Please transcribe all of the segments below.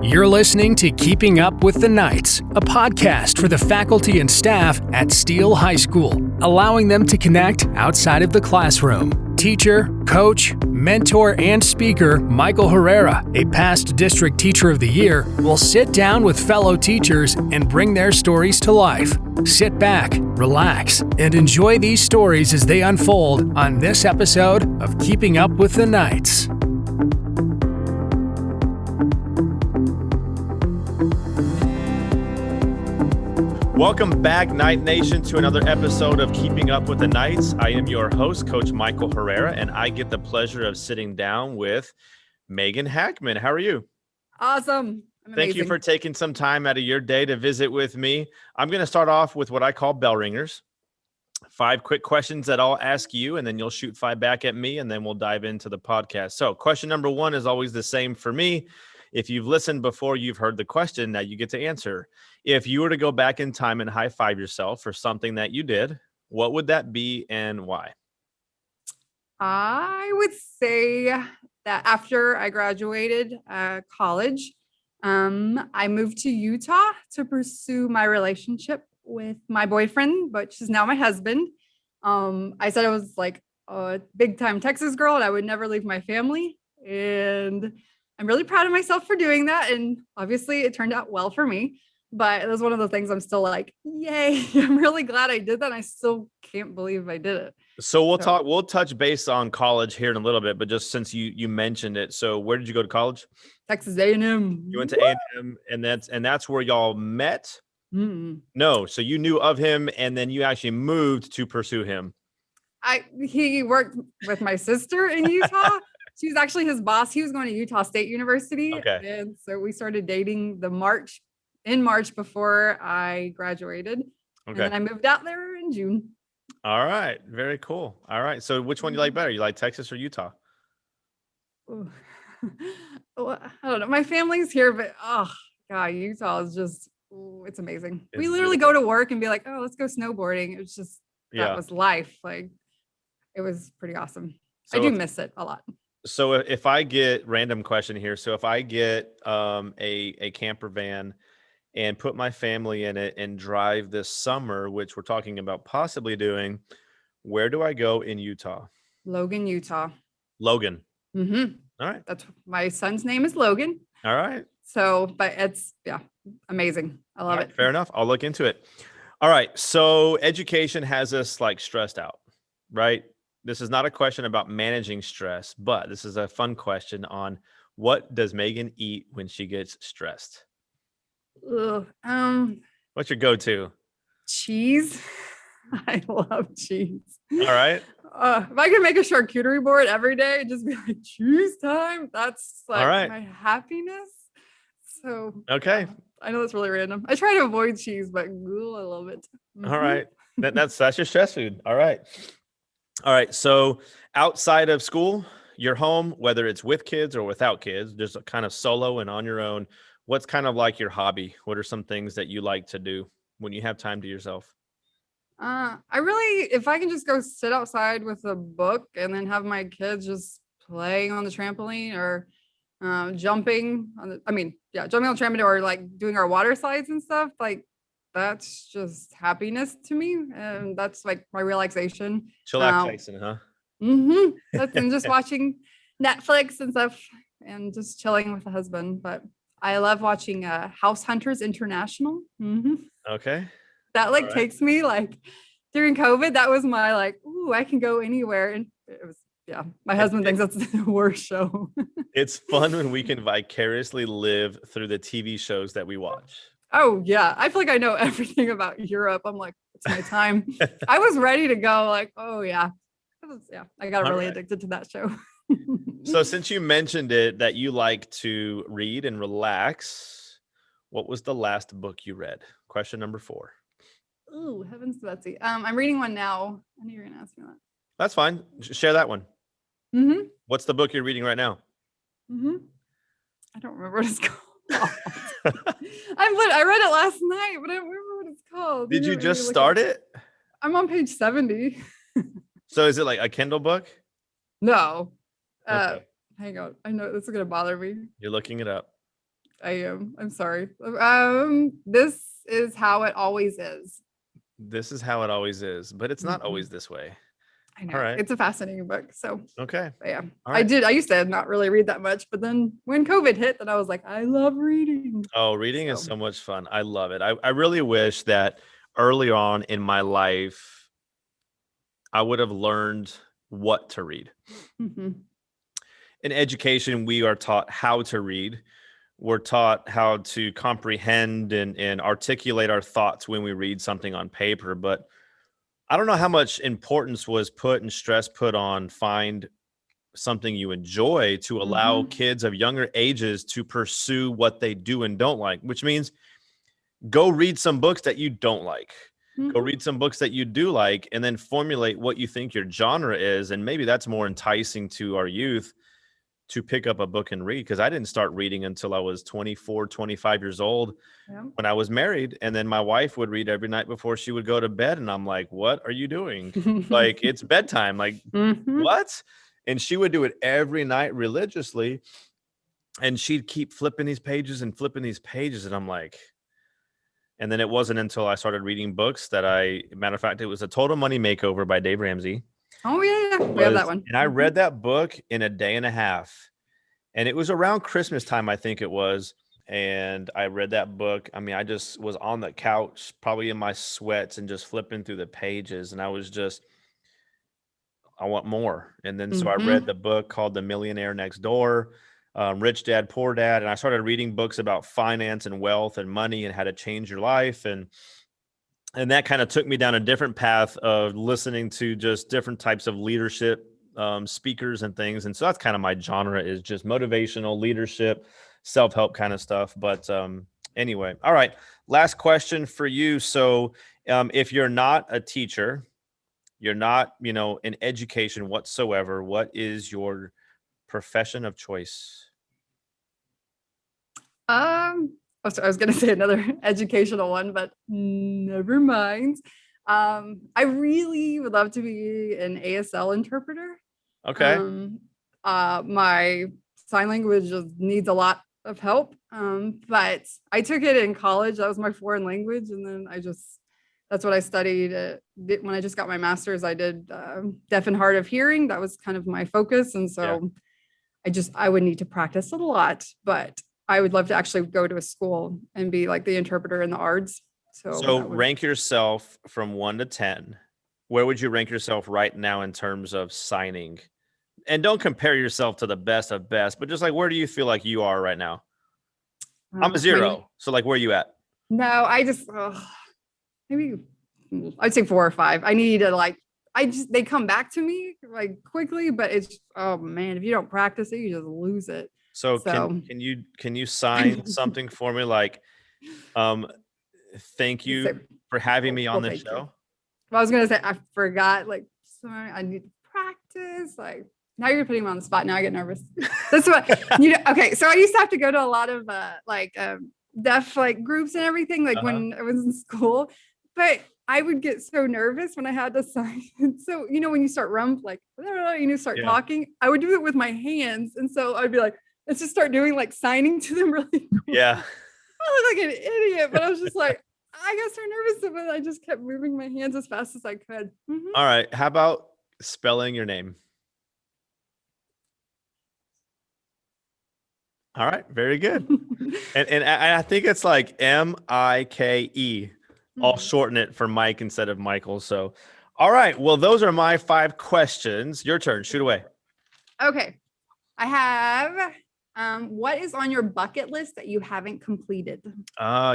You're listening to Keeping Up with the Knights, a podcast for the faculty and staff at Steele High School, allowing them to connect outside of the classroom. Teacher, coach, mentor, and speaker Michael Herrera, a past District Teacher of the Year, will sit down with fellow teachers and bring their stories to life. Sit back, relax, and enjoy these stories as they unfold on this episode of Keeping Up with the Knights. Welcome back, Knight Nation, to another episode of Keeping Up with the Knights. I am your host, Coach Michael Herrera, and I get the pleasure of sitting down with Megan Hackman. How are you? Awesome. Thank you for taking some time out of your day to visit with me. I'm going to start off with what I call bell ringers. 5 quick questions that I'll ask you, and then you'll shoot 5 back at me, and then we'll dive into the podcast. So question number 1 is always the same for me. If you've listened before, you've heard the question that you get to answer. If you were to go back in time and high-five yourself for something that you did, what would that be and why? I would say that after I graduated college, I moved to Utah to pursue my relationship with my boyfriend, which is now my husband. I said I was like a big-time Texas girl and I would never leave my family. And I'm really proud of myself for doing that. And obviously it turned out well for me, but it was one of the things I'm still like, yay, I'm really glad I did that. And I still can't believe I did it. So we'll touch base on college here in a little bit, but just since you mentioned it. So where did you go to college? Texas A&M. You went to A&M, and that's where y'all met? Mm-mm. No. So you knew of him and then you actually moved to pursue him. He worked with my sister in Utah. She was actually his boss. He was going to Utah State University. Okay. And so we started dating in March before I graduated. Okay. And then I moved out there in June. All right. Very cool. All right. So which one do you like better? You like Texas or Utah? Well, I don't know. My family's here, but oh God, Utah is just, it's amazing. We literally go to work and be like, oh, let's go snowboarding. It was just, that was life. Like, it was pretty awesome. So I do miss it a lot. So if I get random question here, so if I get a camper van and put my family in it and drive this summer, which we're talking about possibly doing, where do I go in Utah? Logan, Utah. Logan. Mm-hmm. All right. That's my son's name is Logan. All right. So, but it's amazing. I love it. Fair enough. I'll look into it. All right. So education has us like stressed out, right? This is not a question about managing stress, but this is a fun question on what does Megan eat when she gets stressed? Ugh, What's your go-to? cheese. I love cheese. All right. If I could make a charcuterie board every day, just be like cheese time. That's like my happiness. So okay. I know that's really random. I try to avoid cheese, but I love it. Mm-hmm. All right. That's your stress food. All right. All right. So outside of school, your home, whether it's with kids or without kids, just kind of solo and on your own, what's kind of like your hobby? What are some things that you like to do when you have time to yourself? If I can just go sit outside with a book and then have my kids just playing on the trampoline or jumping on the trampoline or like doing our water slides and stuff, like that's just happiness to me. And that's like my relaxation. Chillaxation, huh? Mm-hmm. And just watching Netflix and stuff and just chilling with the husband. But I love watching House Hunters International. Mm-hmm. Okay. That takes me like during COVID, that was my like, ooh, I can go anywhere. And it was, my husband thinks that's the worst show. It's fun when we can vicariously live through the TV shows that we watch. Oh yeah. I feel like I know everything about Europe. I'm like, it's my time. I was ready to go like, oh yeah. I got really addicted to that show. So since you mentioned it, that you like to read and relax, what was the last book you read? Question number 4. Ooh, heavens to Betsy. I'm reading one now. I knew you were going to ask me that. That's fine. Share that one. Mm-hmm. What's the book you're reading right now? Mm-hmm. I don't remember what it's called. I read it last night, but I don't remember what it's called. Did you just start it? I'm on page 70. So is it like a Kindle book? No. Okay. Hang on. I know this is going to bother me. You're looking it up. I am. I'm sorry. This is how it always is. This is how it always is, but it's not always this way. I know. All right. It's a fascinating book. So Okay. yeah, All right. I used to not really read that much, but then when COVID hit, then I was like, I love reading. Oh, reading is so much fun. I love it. I really wish that early on in my life, I would have learned what to read. Mm-hmm. In education, we are taught how to read. We're taught how to comprehend and articulate our thoughts when we read something on paper. But I don't know how much importance was put and stress put on find something you enjoy to allow kids of younger ages to pursue what they do and don't like, which means go read some books that you don't like. Go read some books that you do like, and then formulate what you think your genre is. And maybe that's more enticing to our youth to pick up a book and read. Because I didn't start reading until I was 24, 25 years old when I was married. And then my wife would read every night before she would go to bed. And I'm like, what are you doing? Like, it's bedtime. Like, what? And she would do it every night religiously. And she'd keep flipping these pages and flipping these pages. And I'm like, and then it wasn't until I started reading books that matter of fact, it was A Total Money Makeover by Dave Ramsey. Oh yeah, we have that one. And I read that book in a day and a half. And it was around Christmas time, I think it was. And I read that book. I mean, I just was on the couch, probably in my sweats and just flipping through the pages. And I was just, I want more. And then so I read the book called The Millionaire Next Door, Rich Dad, Poor Dad. And I started reading books about finance and wealth and money and how to change your life. And that kind of took me down a different path of listening to just different types of leadership speakers and things. And so that's kind of my genre, is just motivational leadership, self-help kind of stuff. But anyway, all right. Last question for you. So if you're not a teacher, you're not, in education whatsoever, what is your profession of choice? I was going to say another educational one, but never mind. I really would love to be an ASL interpreter. Okay. My sign language just needs a lot of help. But I took it in college. That was my foreign language. And then that's what I studied. When I just got my master's, I did deaf and hard of hearing. That was kind of my focus. And so I would need to practice a lot, but I would love to actually go to a school and be like the interpreter in the arts. So rank yourself from 1 to 10. Where would you rank yourself right now in terms of signing? And don't compare yourself to the best of best, but just like, where do you feel like you are right now? I'm a 0. So like, where are you at? No, maybe I'd say 4 or 5. I need to they come back to me like quickly, but it's, oh man, if you don't practice it, you just lose it. So can you sign something for me? Like, thank you for having me on the show. Well, I was going to say, I forgot, sorry, I need to practice. Like, now you're putting me on the spot. Now I get nervous. That's what, okay. So I used to have to go to a lot of, deaf, groups and everything, when I was in school, but I would get so nervous when I had to sign. And so, when you start start talking, I would do it with my hands. And so I'd be like, let's just start doing signing to them really quick. Yeah. I look like an idiot, but I was just like, I got so nervous, but I just kept moving my hands as fast as I could. All right. How about spelling your name? All right. Very good. and I think it's like Mike. I'll shorten it for Mike instead of Michael. So, all right. Well, those are my 5 questions. Your turn. Shoot away. Okay. I have, what is on your bucket list that you haven't completed?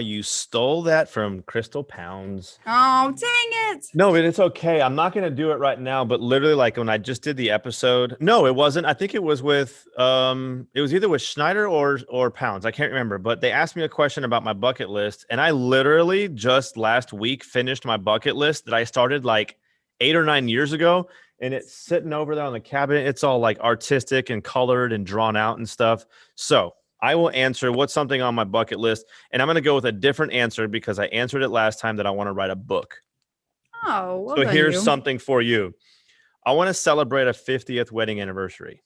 You stole that from Crystal Pounds. Oh, dang it. No, but it's okay. I'm not going to do it right now, but literally when I just did the episode, no, it wasn't. I think it was with, it was either with Schneider or Pounds. I can't remember, but they asked me a question about my bucket list. And I literally just last week finished my bucket list that I started 8 or 9 years ago. And it's sitting over there on the cabinet. It's all artistic and colored and drawn out and stuff. So I will answer what's something on my bucket list. And I'm going to go with a different answer because I answered it last time that I want to write a book. Oh, well so here's something for you. I want to celebrate a 50th wedding anniversary.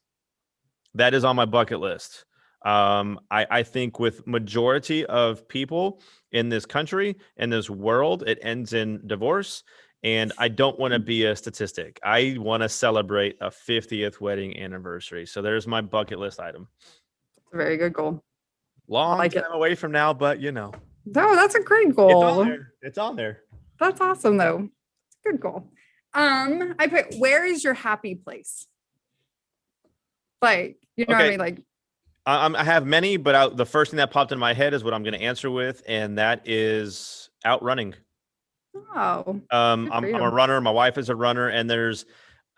That is on my bucket list. I think with majority of people in this country, in this world, it ends in divorce. And I don't want to be a statistic. I want to celebrate a 50th wedding anniversary. So there's my bucket list item. It's a very good goal. Long like time it. away from now, but No, that's a great goal. It's on there. That's awesome though. It's a good goal. I put, where is your happy place? Like, you know what I mean? Like, I have many, but the first thing that popped in my head is what I'm going to answer with, and that is out running. oh, I'm a runner. My wife is a runner, and there's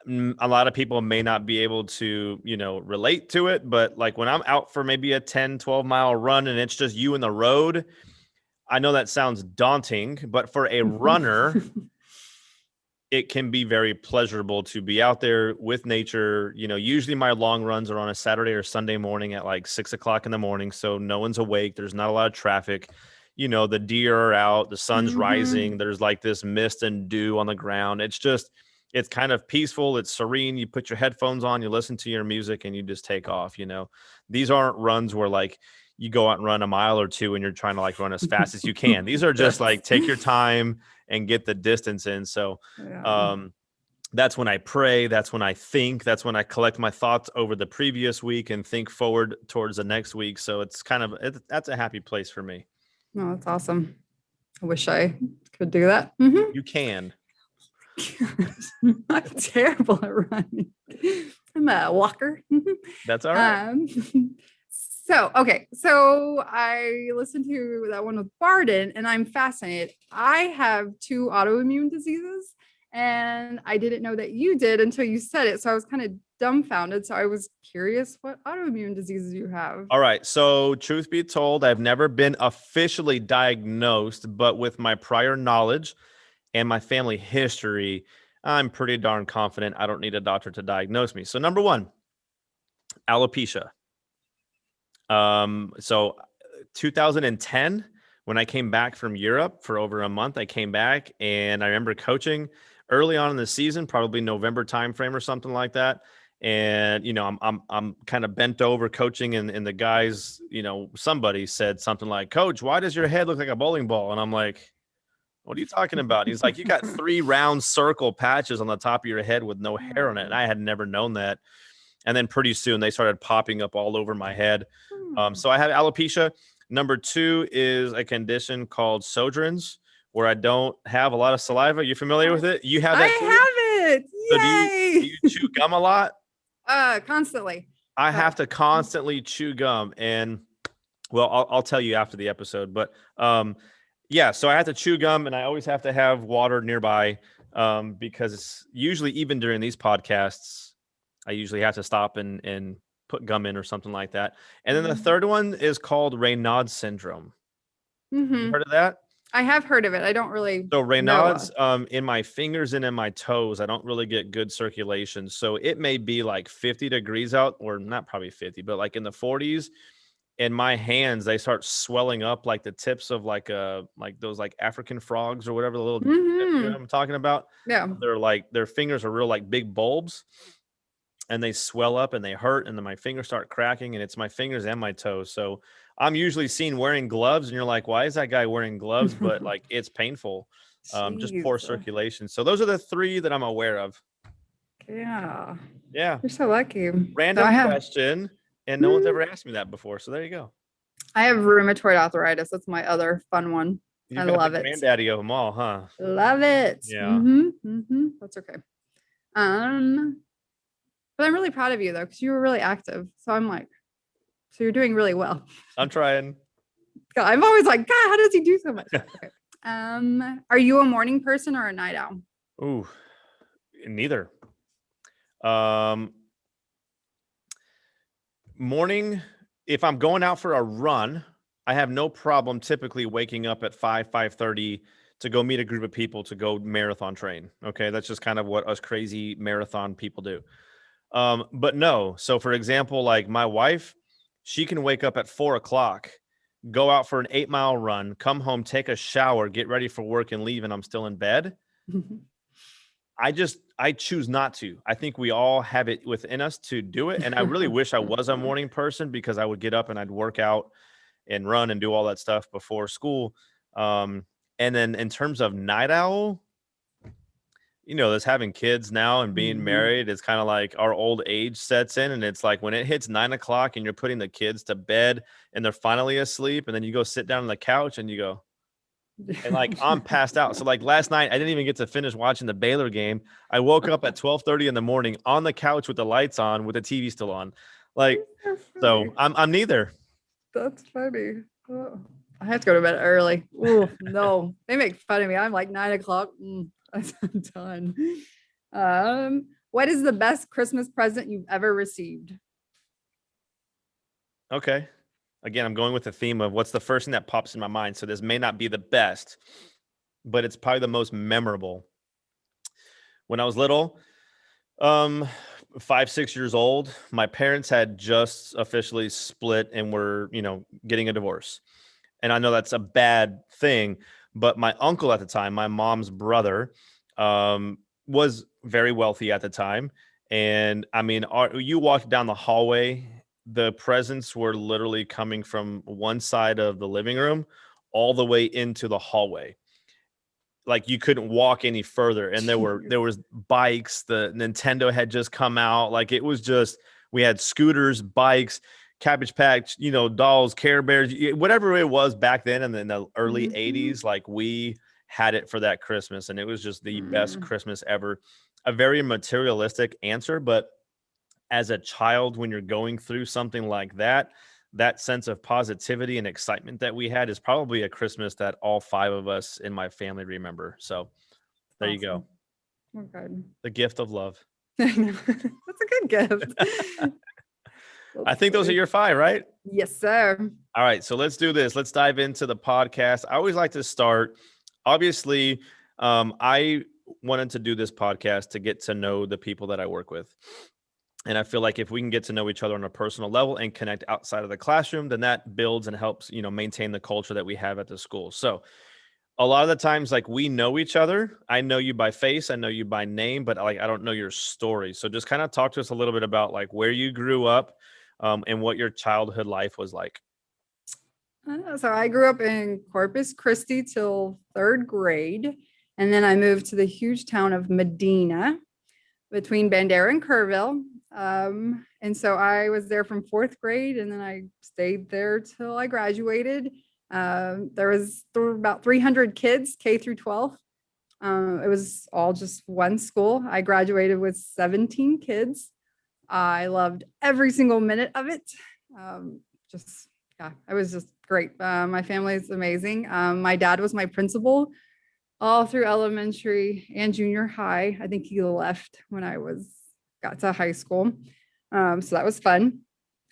a lot of people may not be able to, relate to it, but like when I'm out for maybe a 10, 12 mile run and it's just you in the road, I know that sounds daunting, but for a runner, it can be very pleasurable to be out there with nature. Usually my long runs are on a Saturday or Sunday morning at like 6 o'clock in the morning. So no one's awake. There's not a lot of traffic. The deer are out, the sun's rising. There's like this mist and dew on the ground. It's kind of peaceful. It's serene. You put your headphones on, you listen to your music, and you just take off. These aren't runs where like you go out and run a mile or two and you're trying to like run as fast as you can. These are just like take your time and get the distance in. So that's when I pray. That's when I think. That's when I collect my thoughts over the previous week and think forward towards the next week. So it's that's a happy place for me. Oh, that's awesome. I wish I could do that. Mm-hmm. You can. I'm terrible at running. I'm a walker. That's all right. So I listened to that one with Barden, and I'm fascinated. I have 2 autoimmune diseases, and I didn't know that you did until you said it. So I was kind of dumbfounded. So I was curious what autoimmune diseases you have. All right. So truth be told, I've never been officially diagnosed, but with my prior knowledge and my family history, I'm pretty darn confident I don't need a doctor to diagnose me. So number 1, alopecia. So 2010, when I came back from Europe for over a month, I came back and I remember coaching early on in the season, probably November timeframe or something like that. And, I'm kind of bent over coaching and the guys, somebody said something like, "Coach, why does your head look like a bowling ball?" And I'm like, "What are you talking about?" He's like, "You got 3 round circle patches on the top of your head with no hair on it." And I had never known that. And then pretty soon they started popping up all over my head. So I have alopecia. Number 2 is a condition called Sjogren's, where I don't have a lot of saliva. You familiar with it? You have that too? I have it. Yay. So do you chew gum a lot? Constantly. I have to constantly chew gum. And well, I'll tell you after the episode, but so I have to chew gum and I always have to have water nearby because it's usually, even during these podcasts, I usually have to stop and put gum in or something like that. And then the third one is called Raynaud's syndrome. You heard of that? I have heard of it. I don't really. So Raynaud's in my fingers and in my toes, I don't really get good circulation. So it may be like 50 degrees out, or not probably 50, but like in the 40s. And my hands, they start swelling up like the tips of like those like African frogs or whatever, the little you know what I'm talking about. Yeah. They're like, their fingers are real like big bulbs. And they swell up and they hurt, and then my fingers start cracking, and it's my fingers and my toes. So I'm usually seen wearing gloves, and you're like, "Why is that guy wearing gloves?" But like, it's painful, just poor circulation. So those are the 3 that I'm aware of. Yeah. Yeah. You're so lucky. Random question, and no one's ever asked me that before. So there you go. I have rheumatoid arthritis. That's my other fun one. I love it. Granddaddy of them all, huh? Love it. Yeah. That's okay. But I'm really proud of you though, because you were really active. So I'm like, so you're doing really well. I'm trying. God, I'm always like, God, how does he do so much? Okay. Are you a morning person or a night owl? Ooh, neither. Morning, if I'm going out for a run, I have no problem typically waking up at 5:30 to go meet a group of people to go marathon train. Okay. That's just kind of what us crazy marathon people do. But no. So for example, like my wife, she can wake up at 4 o'clock, go out for an 8-mile run, come home, take a shower, get ready for work and leave. And I'm still in bed. I choose not to. I think we all have it within us to do it. And I really wish I was a morning person, because I would get up and I'd work out and run and do all that stuff before school. And then in terms of night owl, that's having kids now and being married. It's kind of like our old age sets in, and it's like when it hits 9:00 and you're putting the kids to bed and they're finally asleep, and then you go sit down on the couch and you go, and like I'm passed out. So like last night I didn't even get to finish watching the Baylor game. I woke up at 12:30 in the morning on the couch with the lights on, with the TV still on. Like, so I'm neither. That's funny. Oh, I have to go to bed early. Oh no, they make fun of me. I'm like 9:00. I'm done. What is the best Christmas present you've ever received? Okay. Again, I'm going with the theme of what's the first thing that pops in my mind. So this may not be the best, but it's probably the most memorable. When I was little, 5-6 years old, my parents had just officially split and were, getting a divorce. And I know that's a bad thing, but my uncle at the time, my mom's brother, was very wealthy at the time. And I mean, you walked down the hallway, the presents were literally coming from one side of the living room all the way into the hallway. Like you couldn't walk any further. And there was bikes. The Nintendo had just come out. Like it was just, we had scooters, bikes, Cabbage Patch, dolls, Care Bears, whatever it was back then in the early 80s. Like we had it for that Christmas, and it was just the best Christmas ever. A very materialistic answer, but as a child, when you're going through something like that, that sense of positivity and excitement that we had is probably a Christmas that all 5 of us in my family remember. So there you go. Okay. The gift of love. That's a good gift. I think those are your 5, right? Yes, sir. All right. So let's do this. Let's dive into the podcast. I always like to start. Obviously, I wanted to do this podcast to get to know the people that I work with. And I feel like if we can get to know each other on a personal level and connect outside of the classroom, then that builds and helps, maintain the culture that we have at the school. So a lot of the times, like we know each other. I know you by face, I know you by name, but like I don't know your story. So just kind of talk to us a little bit about like where you grew up, and what your childhood life was like. So I grew up in Corpus Christi till 3rd grade. And then I moved to the huge town of Medina between Bandera and Kerrville. And so I was there from 4th grade, and then I stayed there till I graduated. There was about 300 kids, K through 12. It was all just one school. I graduated with 17 kids. I loved every single minute of it. It was just great. My family is amazing. My dad was my principal all through elementary and junior high. I think he left when I got to high school. So that was fun.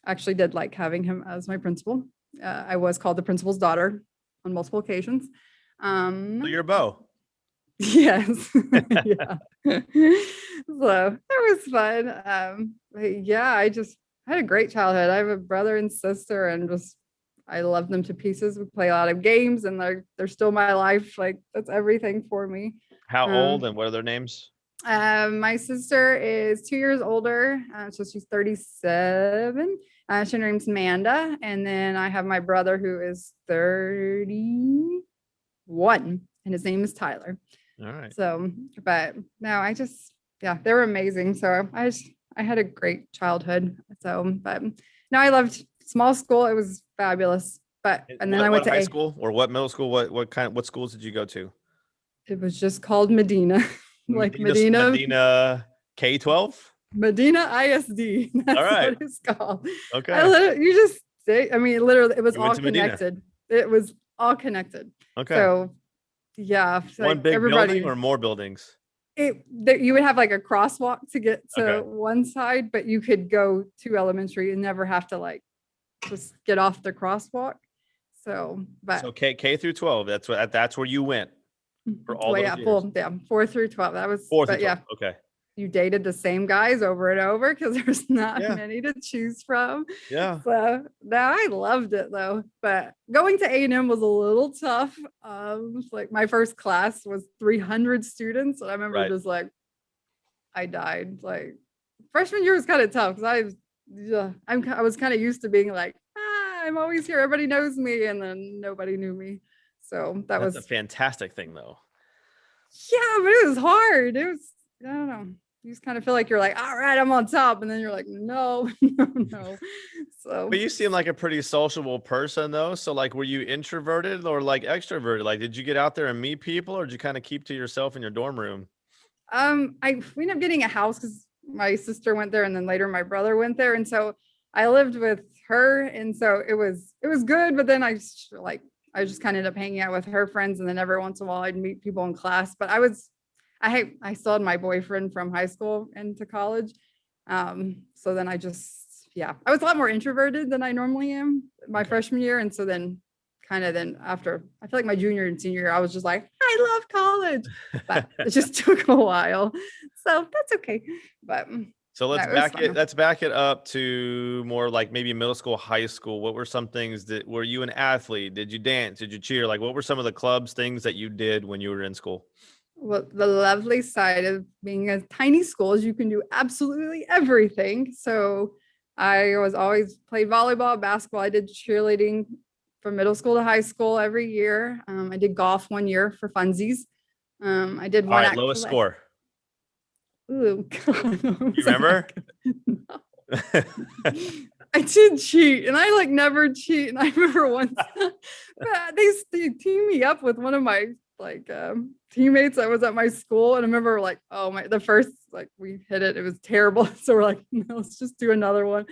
I actually did like having him as my principal. I was called the principal's daughter on multiple occasions. So you're a beau. Yes. Yeah. So it was fun. But yeah, I had a great childhood. I have a brother and sister, and I love them to pieces. We play a lot of games, and they're still my life. Like that's everything for me. How old and what are their names? My sister is 2 years older, so she's 37. Her name's Amanda, and then I have my brother who is 31, and his name is Tyler. All right. So, but no, they were amazing. So I had a great childhood. So, but no, I loved small school. It was fabulous. But and then I went to high school or what middle school? What schools did you go to? It was just called Medina. Medina K-12? Medina ISD. That's all right. what it's called. Okay. Literally, it was all connected. It was all connected. Okay. So, yeah. One big building or more buildings? You would have like a crosswalk to get to one side, but you could go to elementary and never have to like just get off the crosswalk. So K through 12. That's where you went. For all those years. 4 through 12. That was 4 through 12. Yeah. Okay. You dated the same guys over and over because there's not many to choose from. Yeah. So now I loved it though. But going to A&M was a little tough. Like my first class was 300 students, and I remember just like, I died. Like freshman year was kind of tough because I was kind of used to being like, I'm always here. Everybody knows me. And then nobody knew me. So That's a fantastic thing though. Yeah, but it was hard. I don't know. You just kind of feel like you're like, all right, I'm on top. And then you're like, no, no. So, But you seem like a pretty sociable person though. So like, were you introverted or like extroverted? Like, did you get out there and meet people, or did you kind of keep to yourself in your dorm room? we ended up getting a house because my sister went there and then later my brother went there. And so I lived with her. And so it was good. But then I just kind of ended up hanging out with her friends. And then every once in a while I'd meet people in class, but I still had my boyfriend from high school into college. So then I was a lot more introverted than I normally am my freshman year. And so then after, I feel like my junior and senior year, I was just like, I love college, but it just took a while. So that's okay. But so let's back it up to more like maybe middle school, high school. What were some things were you an athlete? Did you dance? Did you cheer? Like, what were some of the clubs, things that you did when you were in school? Well, the lovely side of being a tiny school is you can do absolutely everything. So I was always played volleyball, basketball. I did cheerleading from middle school to high school every year. I did golf 1 year for funsies. I did one. All right, lowest score. Ooh, God, you remember? No. I did cheat, and I never cheat. And I remember once they teamed me up with one of my teammates that was at my school, and I remember the first we hit it, it was terrible. So we're like, no, let's just do another one.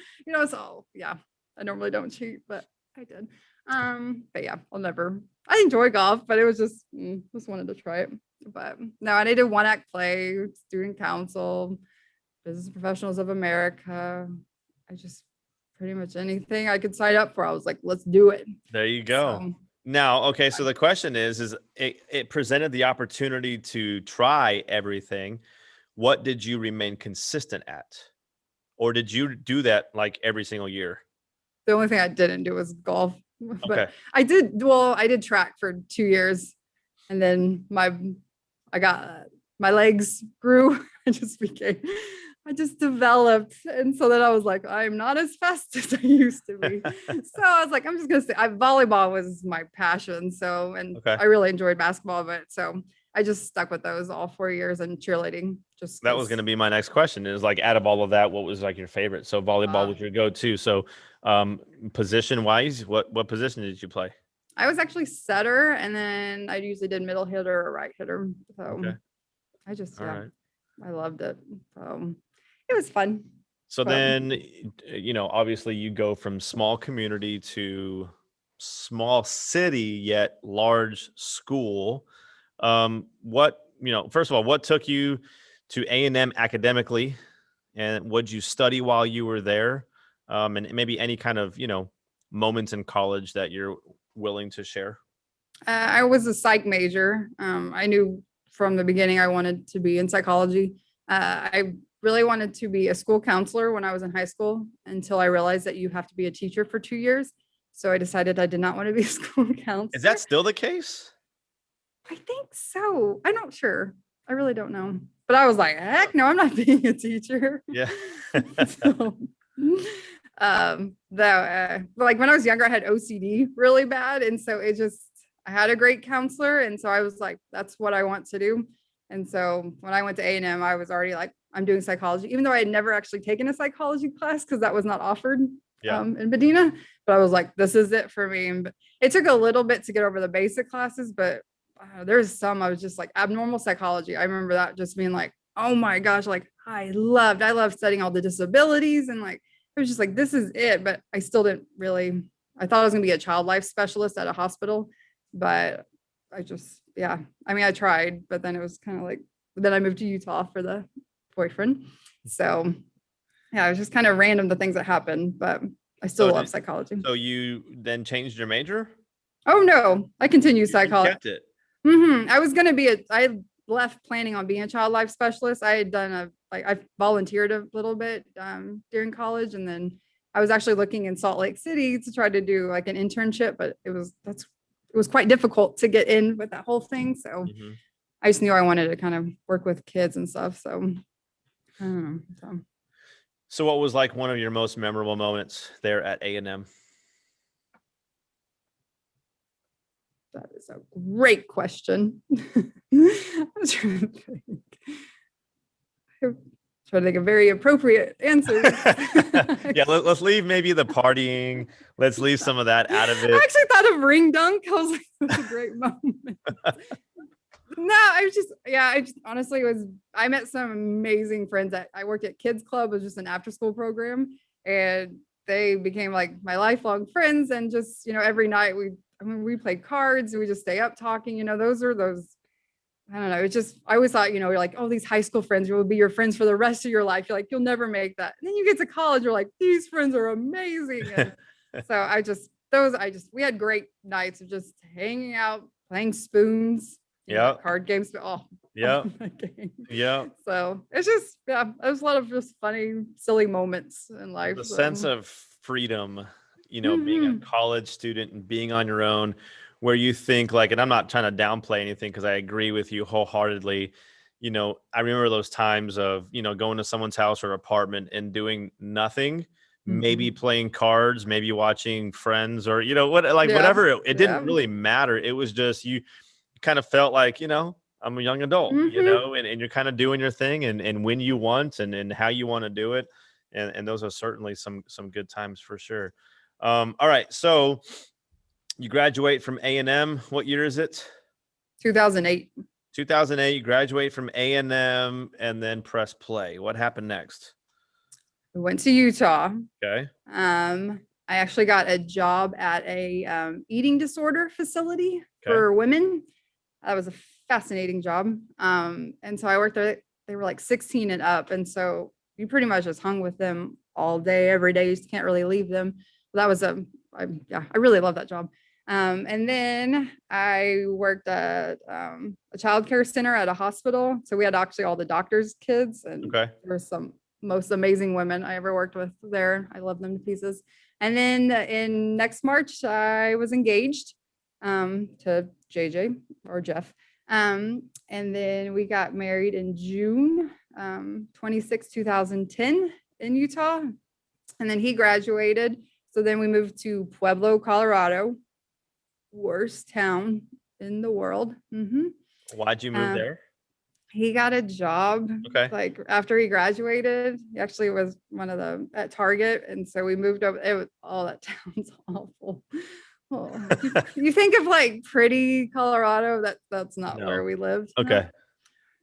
So yeah, I normally don't cheat, but I did. But yeah, I enjoy golf, but it was just wanted to try it. But no, and I did one act play, student council, Business Professionals of America. I just pretty much anything I could sign up for. I was like, let's do it. There you go. So, now, okay. So the question is it presented the opportunity to try everything. What did you remain consistent at? Or did you do that like every single year? The only thing I didn't do was golf. But okay. I did track for 2 years, and then my legs grew. I just developed. And so then I was like, I'm not as fast as I used to be. So I was like, I'm just going to say volleyball was my passion. So, I really enjoyed basketball, but so I just stuck with those all 4 years, and cheerleading. That was going to be my next question is like, out of all of that, what was like your favorite? So volleyball was your go-to. So position wise, what position did you play? I was actually setter, and then I usually did middle hitter or right hitter. So I just, I loved it. So it was fun. So then, obviously you go from small community to small city, yet large school. First of all, what took you to A&M academically, and what'd you study while you were there? And maybe any kind of, moments in college that you're willing to share. I was a psych major. I knew from the beginning I wanted to be in psychology. I really wanted to be a school counselor when I was in high school, until I realized that you have to be a teacher for 2 years. So I decided I did not want to be a school counselor. Is that still the case? I think so. I'm not sure. I really don't know. But I was like, heck no, I'm not being a teacher. Yeah. So, when I was younger, I had OCD really bad. And so I had a great counselor. And so I was like, that's what I want to do. And so when I went to A&M, I was already like, I'm doing psychology, even though I had never actually taken a psychology class because that was not offered in Medina. But I was like, this is it for me. And it took a little bit to get over the basic classes, but there's some I was just like abnormal psychology. I remember that just being like, oh my gosh, like I loved studying all the disabilities, and like it was just like, this is it. But I still didn't really, I thought I was gonna be a child life specialist at a hospital, but I tried, but then it was kind of like, then I moved to Utah for the boyfriend. So yeah, it was just kind of random, the things that happened, but I still love psychology. So you then changed your major? Oh no, I continued psychology. You kept it. I was going to be I left planning on being a child life specialist. I had done I volunteered a little bit during college. And then I was actually looking in Salt Lake City to try to do like an internship, but it was quite difficult to get in with that whole thing. So I just knew I wanted to kind of work with kids and stuff. So So So what was like one of your most memorable moments there at A&M? that is a great question. I'm trying to think. I'm trying to think of very appropriate answers. Yeah, let's leave maybe the partying. Let's leave some of that out of I it. actually thought of ring dunk. I was like, that's a great moment. No, I just honestly I met some amazing friends that I worked at Kids Club, was just an after school program, and they became like my lifelong friends. And just, every night we played cards, we just stay up talking, those are those, I don't know. It's just, I always thought, you're like, oh, these high school friends will be your friends for the rest of your life. You're like, you'll never make that. And then you get to college, you're like, these friends are amazing. And so we had great nights of just hanging out, playing spoons, card games. Oh, yeah. that game. Yeah. So it's just, it was a lot of just funny, silly moments in life. The sense of freedom, being a college student and being on your own, where you think like, and I'm not trying to downplay anything because I agree with you wholeheartedly. I remember those times of, going to someone's house or apartment and doing nothing, maybe playing cards, maybe watching Friends or, whatever. It didn't really matter. It was just, you kind of felt like, I'm a young adult, and you're kind of doing your thing and when you want and how you want to do it. And those are certainly some good times for sure. All right. So you graduate from A&M. What year is it? 2008. 2008. You graduate from A&M and then press play. What happened next? We went to Utah. Okay. I actually got a job at a eating disorder facility for women. That was a fascinating job. And so I worked there. They were like 16 and up. And so you pretty much just hung with them all day, every day. You just can't really leave them. That was I really love that job. And then I worked at a childcare center at a hospital. So we had actually all the doctors' kids, and there were some most amazing women I ever worked with there. I love them to pieces. And then in next March, I was engaged to JJ or Jeff. And then we got married in June 26, 2010 in Utah. And then he graduated. So then we moved to Pueblo, Colorado, worst town in the world. Why'd you move there? He got a job. Like after he graduated, he actually was at Target. And so we moved over. That town's awful. Oh, you think of like pretty Colorado, that's not where we lived.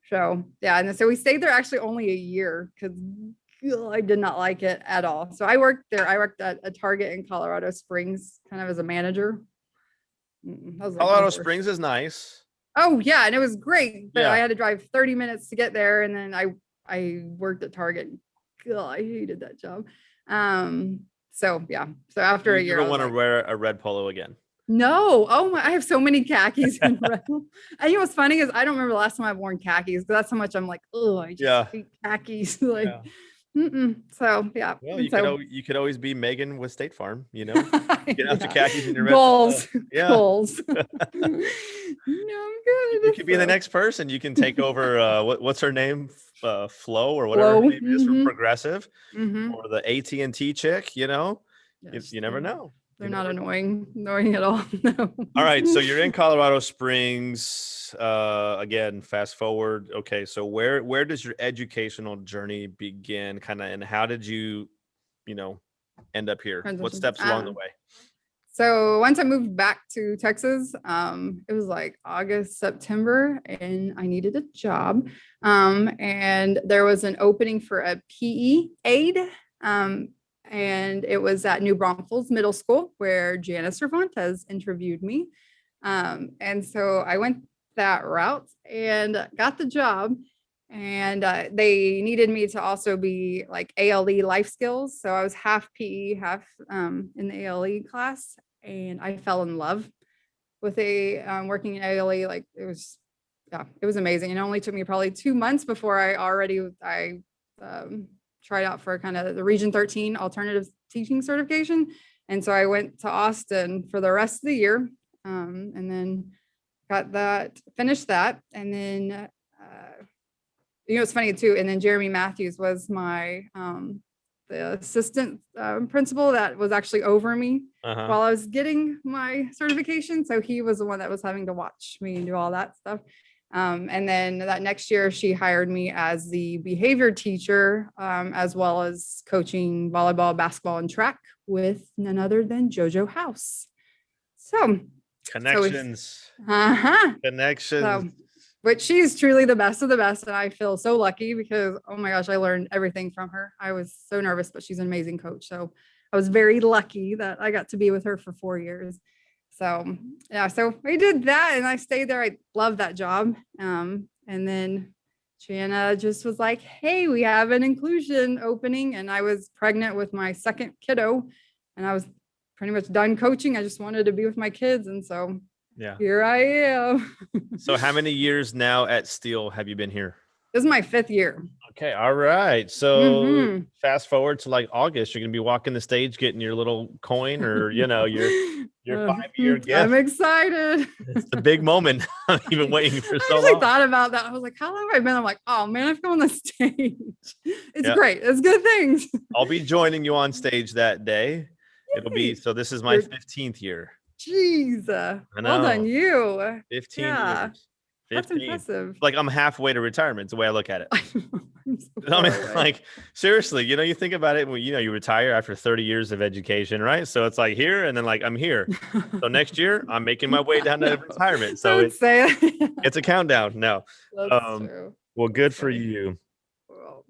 So yeah, and so we stayed there actually only a year because I did not like it at all. So I worked there. I worked at a Target in Colorado Springs, kind of as a manager. Colorado Springs is nice. Oh yeah, and it was great, but I had to drive 30 minutes to get there, and then I worked at Target. I hated that job. So yeah. So after a year, you don't want to wear a red polo again. No. Oh my! I have so many khakis in red. And you know what's funny is I don't remember the last time I've worn khakis, but that's how much I'm like, oh, I just hate khakis. Like, So yeah. Well, you could always be Megan with State Farm. Get out your khakis in your red goals. Yeah. Goals. No, I'm good. You could be the next person. You can take over. What's her name? Flo or whatever her name is from Progressive, or the AT&T chick. You never know. They're not annoying at all. No. All right. So you're in Colorado Springs. Again, fast forward. Okay. So where does your educational journey begin? And how did you, end up here? What steps along the way? So once I moved back to Texas, it was like August, September, and I needed a job. And there was an opening for a PE aide. And it was at New Braunfels Middle School where Janice Cervantes interviewed me. And so I went that route and got the job. And they needed me to also be like ALE life skills. So I was half PE, half in the ALE class. And I fell in love with working in ALE. Like it was amazing. And it only took me probably 2 months before I tried out for kind of the Region 13 alternative teaching certification. And so I went to Austin for the rest of the year, and then finished that. And then it's funny too. And then Jeremy Matthews was my, the assistant principal that was actually over me while I was getting my certification. So he was the one that was having to watch me and do all that stuff. And then that next year, she hired me as the behavior teacher, as well as coaching volleyball, basketball, and track with none other than JoJo House. So connections. Connections. So, but she's truly the best of the best. And I feel so lucky because, oh my gosh, I learned everything from her. I was so nervous, but she's an amazing coach. So I was very lucky that I got to be with her for 4 years. So yeah, so I did that and I stayed there. I love that job. And then Jana just was like, hey, we have an inclusion opening. And I was pregnant with my second kiddo and I was pretty much done coaching. I just wanted to be with my kids. And so here I am. So how many years now at Steele have you been here? This is my 5th year. Okay. All right. So fast forward to like August, you're going to be walking the stage, getting your little coin or, your 5-year gift. I'm excited. It's the big moment. I've been waiting for so long. I thought about that. I was like, how long have I been? I'm like, oh man, I've gone on the stage. It's great. It's good things. I'll be joining you on stage that day. Yay. It'll be, so this is my 15th year. Jeez. Well done you. 15 years. 15. That's impressive. Like I'm halfway to retirement. It's the way I look at it. I mean, like seriously, you think about it when you retire after 30 years of education, right? So it's like here and then like I'm here. So next year I'm making my way down to retirement. So it's a countdown. No. That's true. Well, good for you.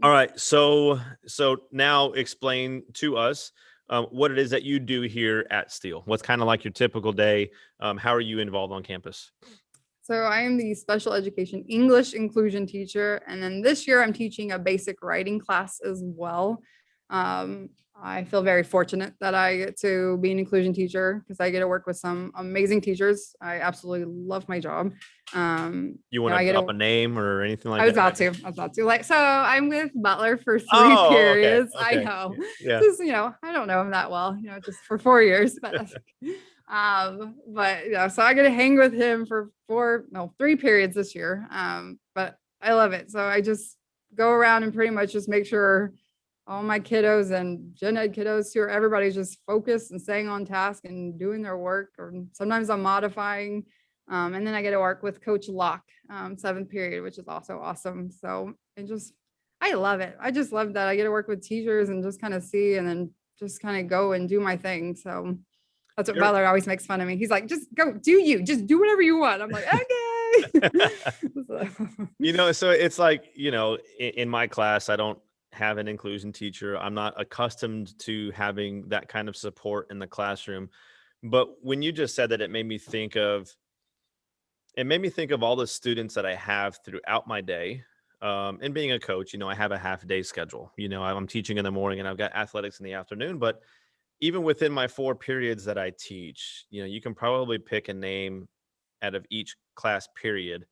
All right. So now explain to us what it is that you do here at Steele. What's kind of like your typical day? How are you involved on campus? So I am the special education English inclusion teacher. And then this year I'm teaching a basic writing class as well. I feel very fortunate that I get to be an inclusion teacher because I get to work with some amazing teachers. I absolutely love my job. You want to drop a name or anything like that? I was about to. So I'm with Butler for 3 periods. Okay. I know. Yeah. Just, I don't know him that well, just for 4 years, but so I get to hang with him for 3 periods this year. But I love it. So I just go around and pretty much just make sure all my kiddos and gen ed kiddos here, everybody's just focused and staying on task and doing their work. Or sometimes I'm modifying. And then I get to work with Coach Locke, 7th period, which is also awesome. So I love it. I just love that I get to work with teachers and just kind of see and then just kind of go and do my thing. So that's what Butler always makes fun of me. He's like, just go, just do whatever you want. I'm like, okay. So it's like, in my class, I don't have an inclusion teacher. I'm not accustomed to having that kind of support in the classroom. But when you just said that, it made me think of all the students that I have throughout my day. And being a coach, I have a half day schedule. I'm teaching in the morning and I've got athletics in the afternoon. But even within my 4 periods that I teach, you can probably pick a name out of each class period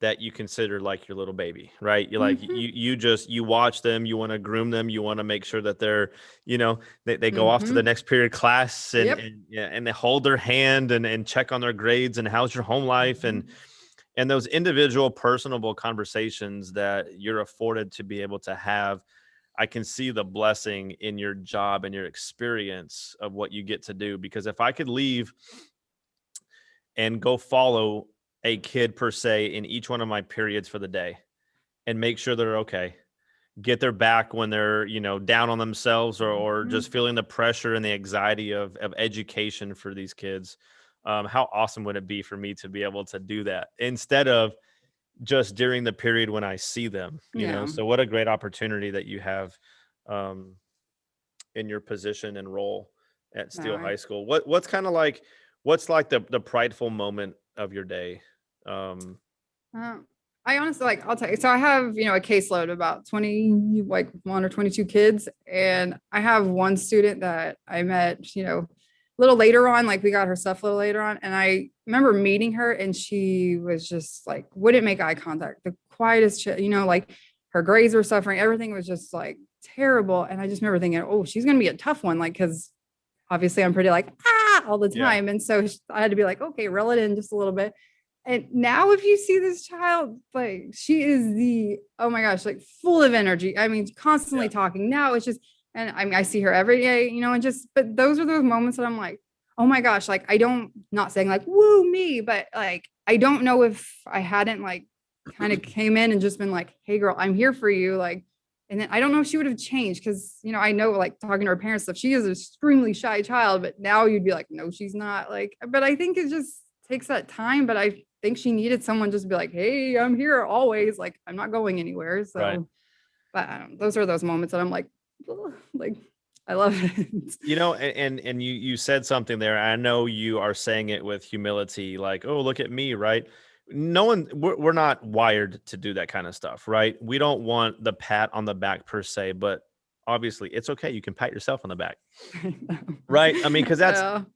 that you consider like your little baby, right? You're like, you watch them, you want to groom them, you want to make sure that they're, they go off to the next period class and they hold their hand and check on their grades and how's your home life and those individual personable conversations that you're afforded to be able to have. I can see the blessing in your job and your experience of what you get to do, because if I could leave and go follow a kid per se in each one of my periods for the day and make sure they're okay, get their back when they're, down on themselves or just feeling the pressure and the anxiety of education for these kids. How awesome would it be for me to be able to do that instead of just during the period when I see them, you know? So what a great opportunity that you have in your position and role at Steele High School. What's kind of like, what's like the prideful moment of your day? I honestly, I'll tell you, so I have, a caseload about 1 or 22 kids. And I have one student that I met, a little later on, we got her stuff a little later on. And I remember meeting her and she was just wouldn't make eye contact, the quietest, her grades were suffering. Everything was just terrible. And I just remember thinking, oh, she's going to be a tough one. Cause obviously I'm pretty all the time. Yeah. And so I had to be okay, reel it in just a little bit. And now if you see this child, like she is oh my gosh, like full of energy. I mean, constantly talking. Now it's just, and I mean, I see her every day, but those are those moments that I'm like, oh my gosh, like not saying like, woo me, but like, I don't know if I hadn't like kind of came in and just been like, hey girl, I'm here for you. Like, and then I don't know if she would have changed because, I know like talking to her parents stuff, she is an extremely shy child, but now you'd be like, no, she's not like, but I think it just takes that time. But I think she needed someone just to be like, hey, I'm here always. Like, I'm not going anywhere. So, Right. but those are those moments that I'm like, like, I love it. And you said something there. I know you are saying it with humility, like, oh, look at me, right? We're not wired to do that kind of stuff, right? We don't want the pat on the back per se, but obviously it's okay. You can pat yourself on the back, right? I mean, because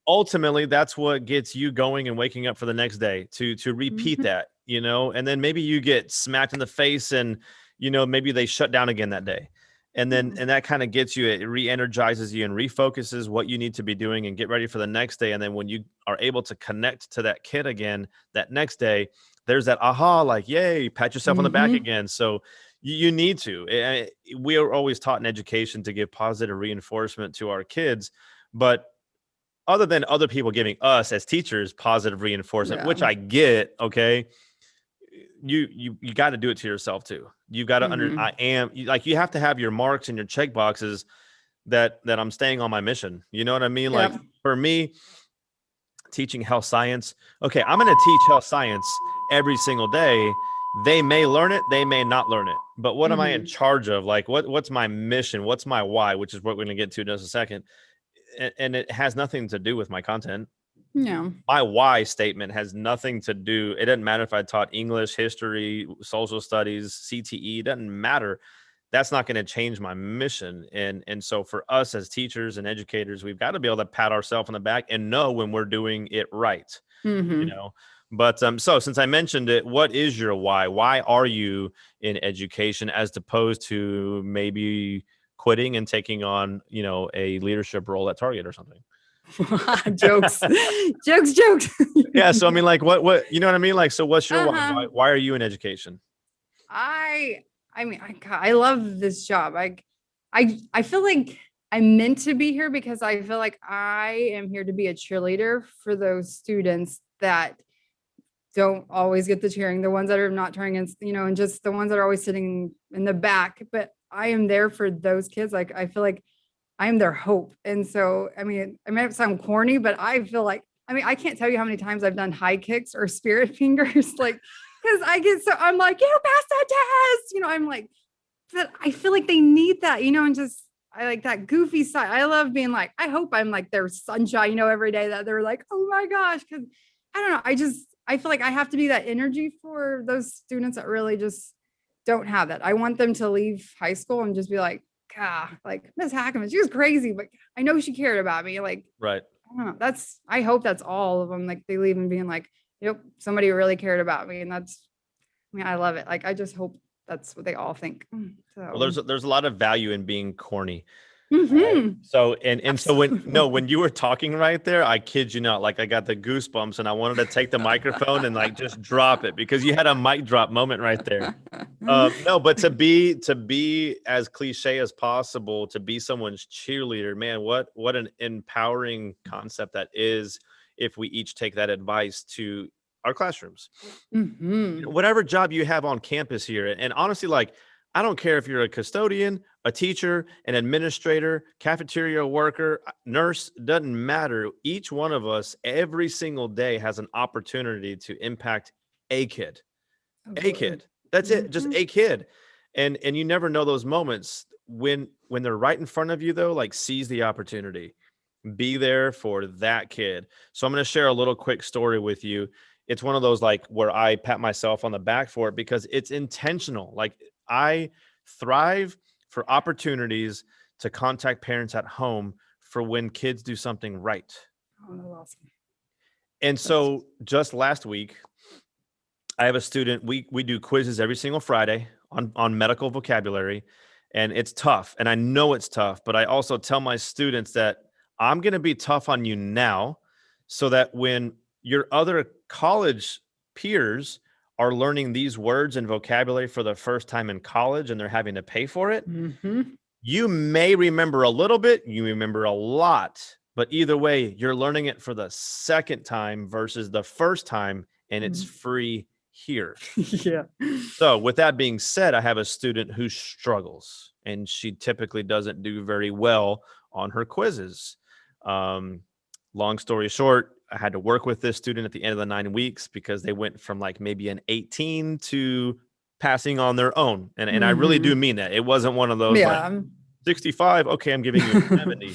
ultimately that's what gets you going and waking up for the next day to repeat that, and then maybe you get smacked in the face and, maybe they shut down again that day. And then, and that kind of gets you, it re-energizes you and refocuses what you need to be doing and get ready for the next day. And then when you are able to connect to that kid again, that next day, there's that aha, like, yay, pat yourself on the back again. So you need to. We are always taught in education to give positive reinforcement to our kids, but other than other people giving us as teachers positive reinforcement, which I get, okay, you got to do it to yourself too. You got to you have to have your marks and your check boxes that I'm staying on my mission. You know what I mean? Like for me, teaching health science. Okay, I'm going to teach health science every single day. They may learn it, they may not learn it. But what am I in charge of? Like what's my mission? What's my why? Which is what we're going to get to in just a second. And it has nothing to do with my content. Yeah. My why statement has nothing to do. It doesn't matter if I taught English, history, social studies, CTE, it doesn't matter. That's not going to change my mission. And so for us as teachers and educators, we've got to be able to pat ourselves on the back and know when we're doing it right, But so since I mentioned it, what is your why? Why are you in education as opposed to maybe quitting and taking on, a leadership role at Target or something? jokes. Yeah. So, I mean, like what, you know what I mean? Like, so what's your why? Why are you in education? I mean, I love this job. I feel like I'm meant to be here because I feel like I am here to be a cheerleader for those students that don't always get the cheering, the ones that are not turning in, and just the ones that are always sitting in the back. But I am there for those kids. Like, I feel like I am their hope. And so, I mean, I might sound corny, but I feel like, I can't tell you how many times I've done high kicks or spirit fingers, like, because I'm like, you passed that test, I'm like, but I feel like they need that, and just, I like that goofy side. I love being like, I hope I'm like their sunshine, every day that they're like, oh my gosh. Cause I don't know. I feel like I have to be that energy for those students that really just don't have that. I want them to leave high school and just be like, like Miss Hackman, she was crazy, but I know she cared about me. Like, right. I don't know. I hope that's all of them. Like they leave and being like, yep, somebody really cared about me. And I love it. Like, I just hope that's what they all think. So. Well, there's a lot of value in being corny. So, so when you were talking right there, I kid you not, like I got the goosebumps and I wanted to take the microphone and like just drop it because you had a mic drop moment right there. No, but to be as cliche as possible, to be someone's cheerleader, man, what an empowering concept that is. If we each take that advice to our classrooms, whatever job you have on campus here. And honestly, like, I don't care if you're a custodian, a teacher, an administrator, cafeteria worker, nurse, doesn't matter. Each one of us every single day has an opportunity to impact a kid. A kid. That's it. Just a kid. And you never know those moments when they're right in front of you, though, like seize the opportunity. Be there for that kid. So I'm going to share a little quick story with you. It's one of those like where I pat myself on the back for it because it's intentional. Like, I thrive for opportunities to contact parents at home for when kids do something right. Oh, that's awesome. And so just last week, I have a student, we do quizzes every single Friday on medical vocabulary, and it's tough. And I know it's tough, but I also tell my students that I'm going to be tough on you now so that when your other college peers are learning these words and vocabulary for the first time in college and they're having to pay for it, you may remember a little bit, you remember a lot, but either way, you're learning it for the second time versus the first time, and it's free here. Yeah. So with that being said, I have a student who struggles, and she typically doesn't do very well on her quizzes. Long story short, I had to work with this student at the end of the 9 weeks because they went from like maybe an 18 to passing on their own. And I really do mean that. It wasn't one of those like 65. Okay, I'm giving you a 70.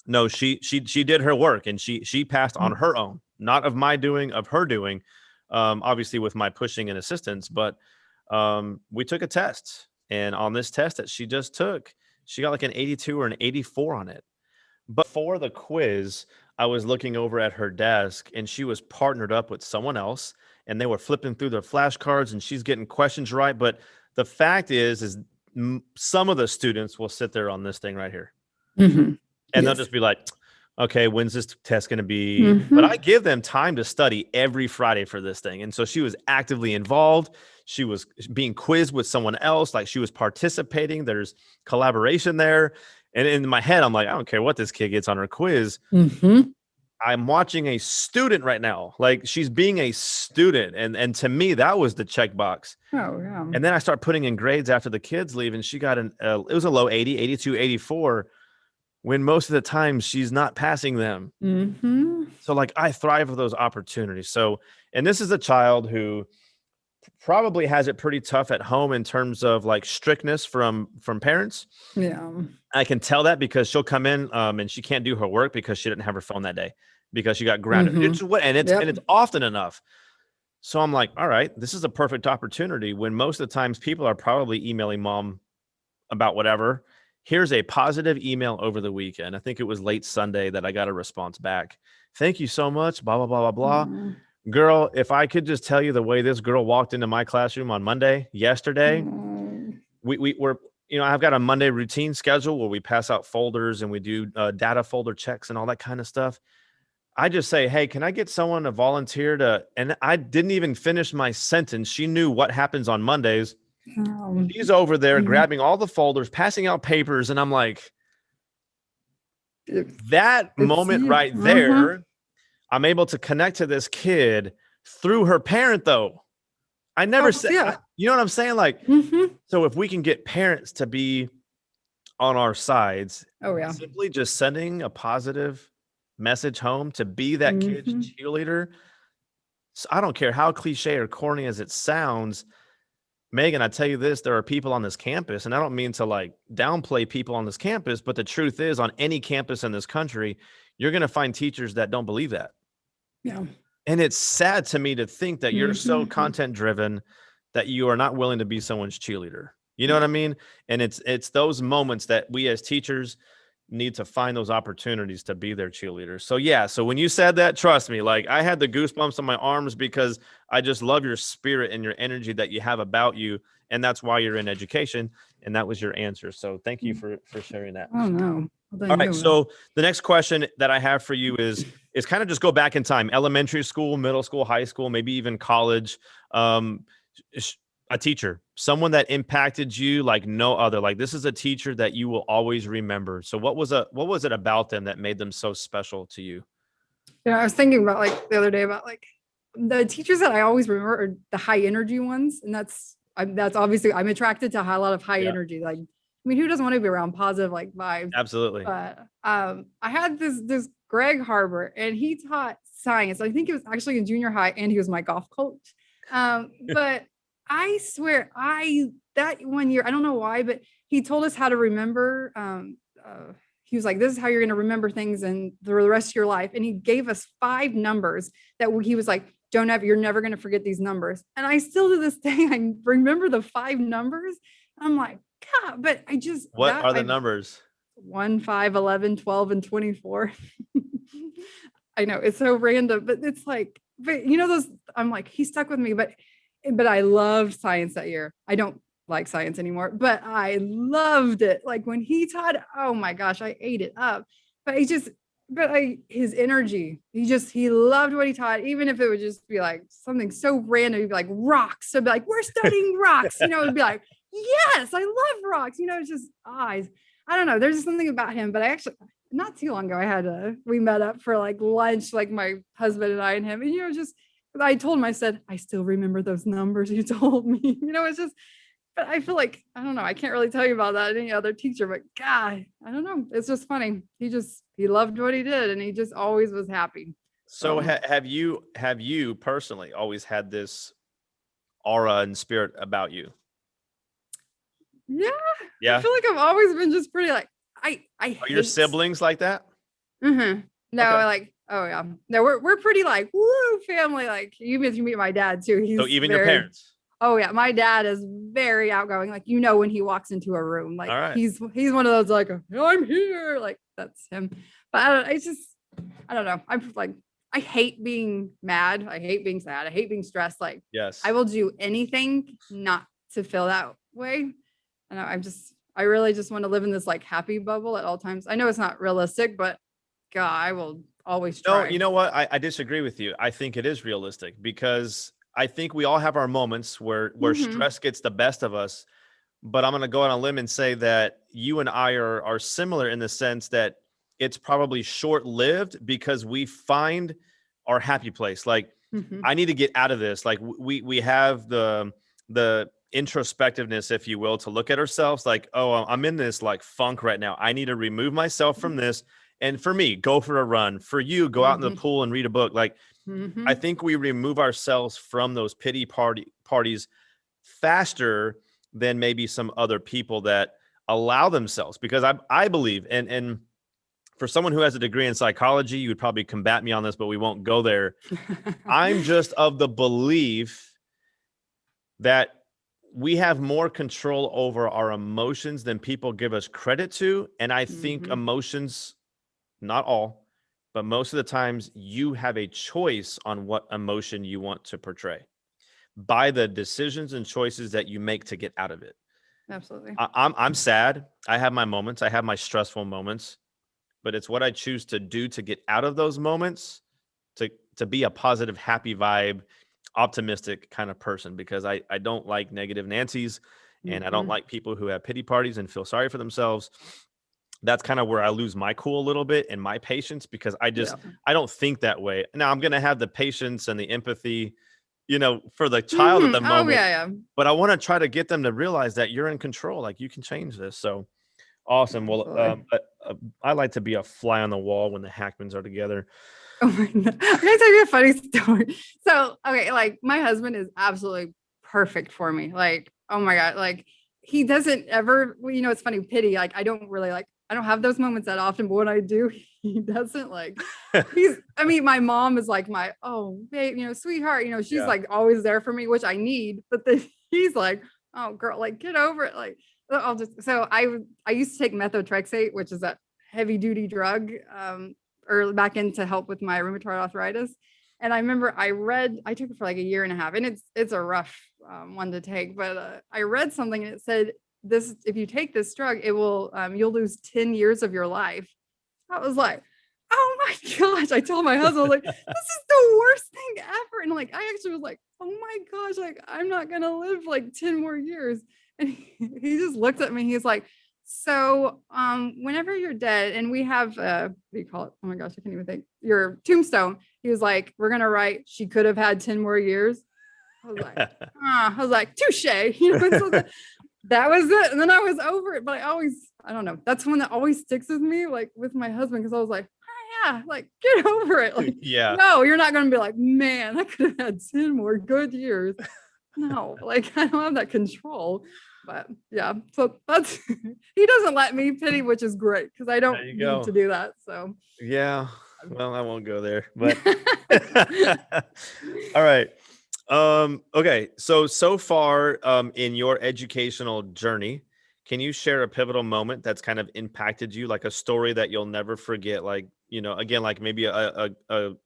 No, she did her work, and she passed on her own, not of my doing, of her doing, obviously with my pushing and assistance. But we took a test, and on this test that she just took, she got like an 82 or an 84 on it. But for the quiz, I was looking over at her desk, and she was partnered up with someone else, and they were flipping through their flashcards, and she's getting questions right. But the fact is some of the students will sit there on this thing right here, and they'll just be like, okay, when's this test going to be? But I give them time to study every Friday for this thing. And so she was actively involved. She was being quizzed with someone else. Like, she was participating. There's collaboration there. And in my head, I'm like, I don't care what this kid gets on her quiz. I'm watching a student right now. Like, she's being a student. And to me, that was the checkbox. Oh, yeah. And then I start putting in grades after the kids leave, and she got it was a low 80, 82, 84, when most of the time she's not passing them. So like, I thrive with those opportunities. So, and this is a child who probably has it pretty tough at home in terms of like strictness from parents. Yeah. I can tell that because she'll come in and she can't do her work because she didn't have her phone that day because she got grounded. And it's often enough. So I'm like, all right, this is a perfect opportunity when most of the times people are probably emailing mom about whatever. Here's a positive email over the weekend. I think it was late Sunday that I got a response back. Thank you so much, blah, blah, blah, blah, blah. Girl, if I could just tell you the way this girl walked into my classroom on yesterday, we're, I've got a Monday routine schedule where we pass out folders and we do data folder checks and all that kind of stuff. I just say, hey, can I get someone to volunteer to, and I didn't even finish my sentence. She knew what happens on Mondays. She's over there grabbing all the folders, passing out papers. And I'm like, that moment right there, I'm able to connect to this kid through her parent, though. I never said, you know what I'm saying? Like, so if we can get parents to be on our sides, simply just sending a positive message home to be that kid's cheerleader. So I don't care how cliche or corny as it sounds, Megan, I tell you this, there are people on this campus, and I don't mean to like downplay people on this campus, but the truth is on any campus in this country, you're going to find teachers that don't believe that. Yeah. And it's sad to me to think that you're so content driven that you are not willing to be someone's cheerleader. You know what I mean? And it's those moments that we as teachers need to find those opportunities to be their cheerleaders. So yeah. So when you said that, trust me, like I had the goosebumps on my arms because I just love your spirit and your energy that you have about you. And that's why you're in education. And that was your answer. So thank you for sharing that. Oh no. Well, all right. So the next question that I have for you is kind of just go back in time, elementary school, middle school, high school, maybe even college. A teacher, someone that impacted you like no other. Like this is a teacher that you will always remember. So what was it about them that made them so special to you? Yeah, I was thinking about like the other day about like the teachers that I always remember are the high energy ones, and that's obviously I'm attracted to a lot of high energy. Like, I mean, who doesn't want to be around positive like vibes? Absolutely. But I had this Greg Harbor, and he taught science. I think it was actually in junior high, and he was my golf coach. But I swear, that one year, I don't know why, but he told us how to remember. He was like, this is how you're going to remember things and the rest of your life. And he gave us 5 numbers that he was like, you're never going to forget these numbers. And I still to this day, I remember the 5 numbers. I'm like, God, but what are the numbers? 1, 5, 11, 12, and 24. I know it's so random, but it's like, but you know, those, I'm like, he stuck with me, but I loved science that year. I don't like science anymore, but I loved it. Like when he taught, oh my gosh, I ate it up. But but his energy, he loved what he taught, even if it would just be like something so random. He'd be like rocks. So I'd be like, we're studying rocks, it'd be like, yes, I love rocks. It's just eyes. I don't know. There's something about him, but I actually, not too long ago, we met up for like lunch, like my husband and I and him, and I told him, I said, I still remember those numbers you told me, it's just, but I feel like, I don't know, I can't really tell you about that any other teacher, but God, I don't know. It's just funny. He loved what he did, and he just always was happy. So have you personally always had this aura and spirit about you? Yeah. Yeah. I feel like I've always been just pretty like, I Are your siblings like that? Mm-hmm. No, Okay. like, oh yeah. No, we're pretty like, woo, family. Like, you meet my dad too. So even your parents? Oh yeah. My dad is very outgoing. Like, when he walks into a room, like, All right. he's one of those like, I'm here. Like, that's him. But I don't know. I'm like, I hate being mad. I hate being sad. I hate being stressed. Like, Yes. I will do anything not to feel that way. And I really just want to live in this like happy bubble at all times. I know it's not realistic, but God, I will always try. No, you know what? I disagree with you. I think it is realistic, because I think we all have our moments where stress gets the best of us. But I'm going to go on a limb and say that you and I are similar in the sense that it's probably short-lived, because we find our happy place. Like, I need to get out of this. Like, we have the introspectiveness, if you will, to look at ourselves like, oh, I'm in this like funk right now. I need to remove myself from this. And for me, go for a run. For you, go out in the pool and read a book. Like, I think we remove ourselves from those pity parties faster than maybe some other people that allow themselves, because I believe, and for someone who has a degree in psychology, you would probably combat me on this, but we won't go there. I'm just of the belief that we have more control over our emotions than people give us credit to. And I think emotions, not all, but most of the times, you have a choice on what emotion you want to portray by the decisions and choices that you make to get out of it. Absolutely. I'm sad. I have my moments. I have my stressful moments, but it's what I choose to do to get out of those moments, to be a positive, happy vibe, optimistic kind of person, because I don't like negative Nancy's, and I don't like people who have pity parties and feel sorry for themselves. That's kind of where I lose my cool a little bit and my patience, because I don't think that way. Now I'm going to have the patience and the empathy, for the child at the moment. Oh yeah. But I want to try to get them to realize that you're in control. Like, you can change this. So awesome. Well, I like to be a fly on the wall when the Hackmans are together. Oh my God. I'm gonna tell you a funny story. So, okay, like, my husband is absolutely perfect for me. Like, oh my God, like, he doesn't ever, it's funny, pity. Like, I don't have those moments that often, but when I do, he doesn't like, my mom is like oh, babe, sweetheart, she's like always there for me, which I need, but then he's like, oh girl, like, get over it. Like, I used to take methotrexate, which is a heavy duty drug, or back in to help with my rheumatoid arthritis. And I remember I took it for like a year and a half, and it's a rough one to take, but I read something and it said if you take this drug, it will, you'll lose 10 years of your life. I was like, oh my gosh. I told my husband, like, this is the worst thing ever. And like, I actually was like, oh my gosh, like, I'm not going to live like 10 more years. And he just looked at me. He's like, so whenever you're dead, and we have what do you call it? Oh my gosh, I can't even think. Your tombstone. He was like, we're gonna write, she could have had 10 more years. I was like, touche. So that was it. And then I was over it. But I don't know. That's one that always sticks with me, like with my husband, because I was like, oh yeah, like, get over it. Like, no, you're not gonna be like, man, I could have had 10 more good years. No, like, I don't have that control. But yeah, so that's he doesn't let me pity, which is great, because I don't need to do that. So yeah, well, I won't go there, but all right. Okay, so far in your educational journey, can you share a pivotal moment that's kind of impacted you, like a story that you'll never forget? Like, again, like maybe a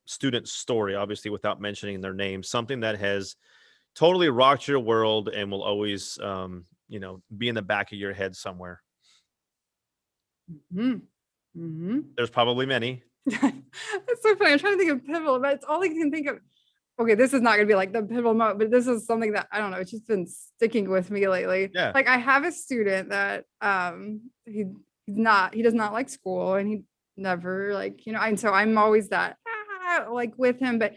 student story, obviously without mentioning their name, something that has totally rocked your world and will always be in the back of your head somewhere. There's probably many. It's so funny. I'm trying to think of pivotal, but it's all I can think of. Okay, this is not going to be like the pivotal moment, but this is something that I don't know. It's just been sticking with me lately. Yeah. Like I have a student that he does not like school, and he never like, and so I'm always that like with him, but